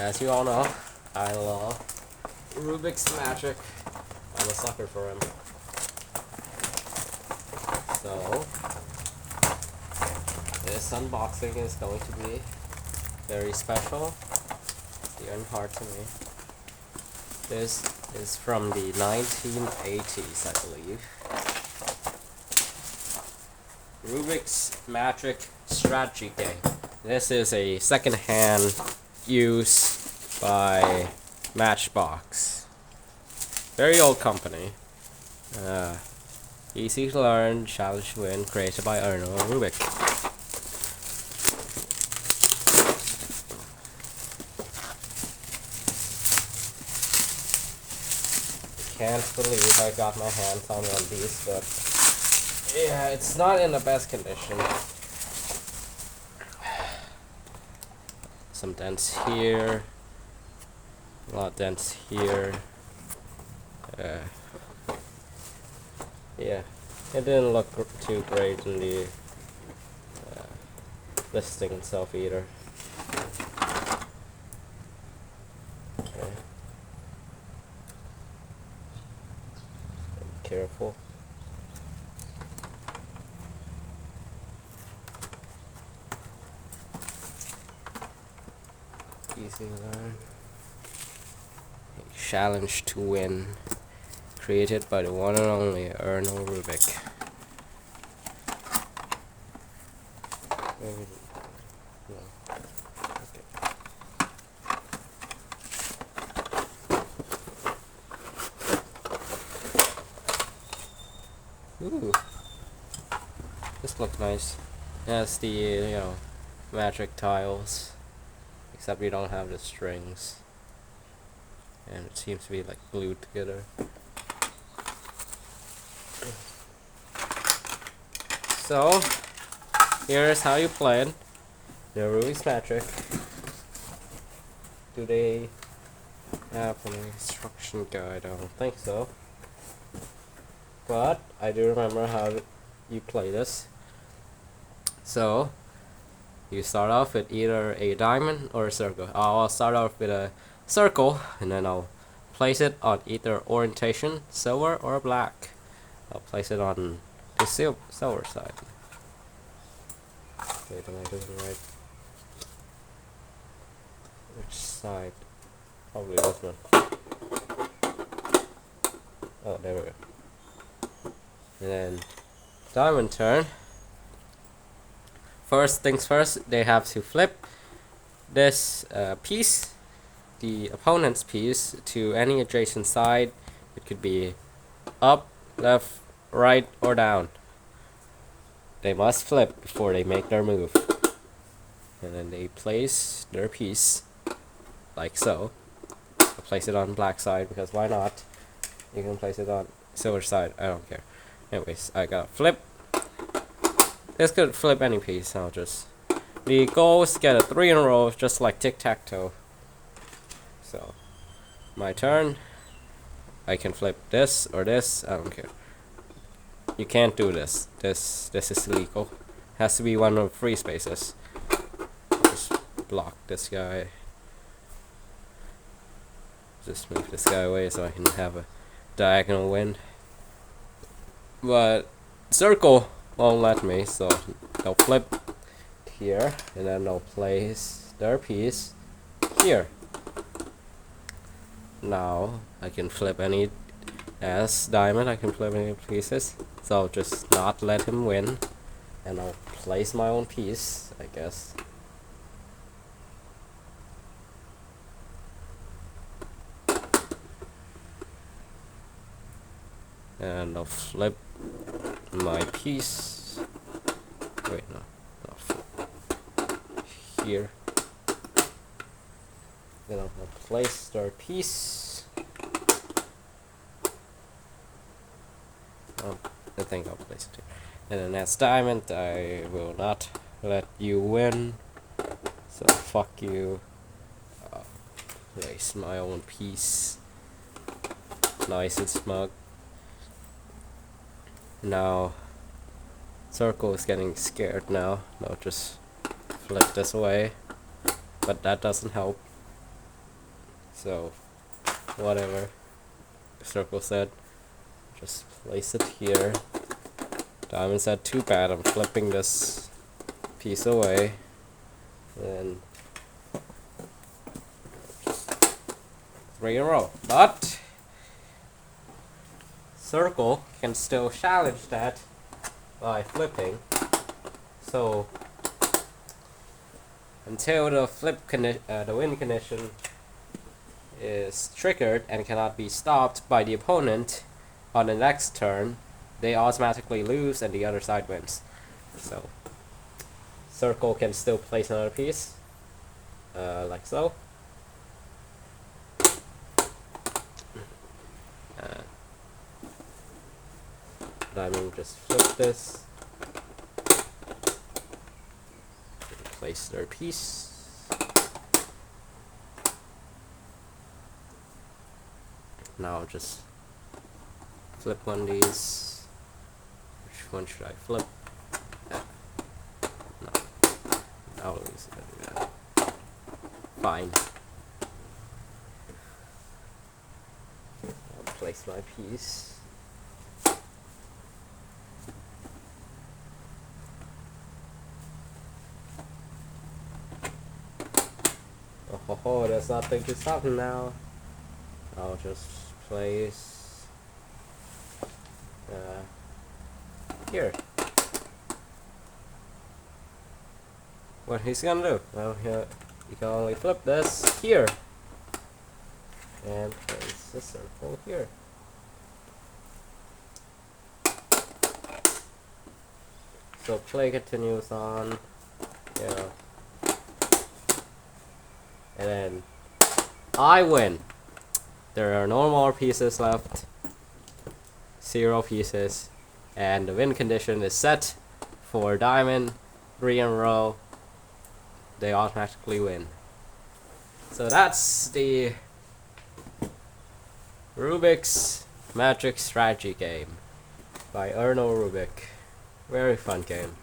As you all know, I love Rubik's magic. I'm a sucker for him. So, this unboxing is going to be very special, dear and hard to me. This is from the 1980s, I believe. Rubik's Magic Strategy Game. This is a second-hand use by Matchbox. Very old company. Easy to learn, challenge to win, created by Erno and Rubik. Can't believe I got my hands on one of these, but yeah, it's not in the best condition. Some dents here, a lot of dents here. Yeah, it didn't look too great in the listing itself either. Okay. Be careful. Easy to learn. A challenge to win. Created by the one and only Erno Rubik. Ooh, this looks nice. That's the magic tiles, except we don't have the strings, and it seems to be like glued together. So, here's how you play it. The Rubik's Magic. Do they have an instruction guide? I don't think so. But I do remember how you play this. So, you start off with either a diamond or a circle. I'll start off with a circle, and then I'll place it on either orientation, silver or black. I'll place it on the silver side. Wait, am I doing it right? Which side? Probably this one. Oh, there we go. And then diamond turn. First things first, they have to flip this piece, the opponent's piece, to any adjacent side. It could be up, left, right, or down. They must flip before they make their move. And then they place their piece like so. I'll place it on black side because why not? You can place it on silver side, I don't care. Anyways, I got flip. This could flip any piece. The goal is to get a 3 in a row, just like tic-tac-toe. So, my turn. I can flip this or this, I don't care. You can't do this. This is illegal. Has to be one of 3 spaces. Just block this guy. Just move this guy away so I can have a diagonal win. But circle won't let me, so they'll flip here, and then they'll place their piece here. Now I can flip any as diamond. I can flip any pieces, so I'll just not let him win, and I'll place my own piece, I guess. And I'll flip my piece. Wait, no. I'll flip here. Then I'll place their piece. I think I'll place it here. And then as diamond, I will not let you win. So fuck you. I'll place my own piece. Nice and smug. Now, circle is getting scared now. I'll just flip this away, but that doesn't help. So whatever Circle said, just place it here. Diamond said, too bad, I'm flipping this piece away. And 3 in a row. But Circle can still challenge that by flipping. So until the the win condition is triggered and cannot be stopped by the opponent on the next turn, they automatically lose and the other side wins. So Circle can still place another piece, like so. Diamond just flip this, place their piece. Now just flip one of these. Which one should I flip? No. I'll lose it. Fine. I'll place my piece. Oh, there's nothing to stop him now. I'll just place here. What he's gonna do? Well, he can only flip this here and place the circle here. So play continues on. Yeah. And then I win. There are no more pieces left. 0 pieces. And the win condition is set for Diamond. 3 in a row. They automatically win. So that's the Rubik's Magic Strategy game by Erno Rubik. Very fun game.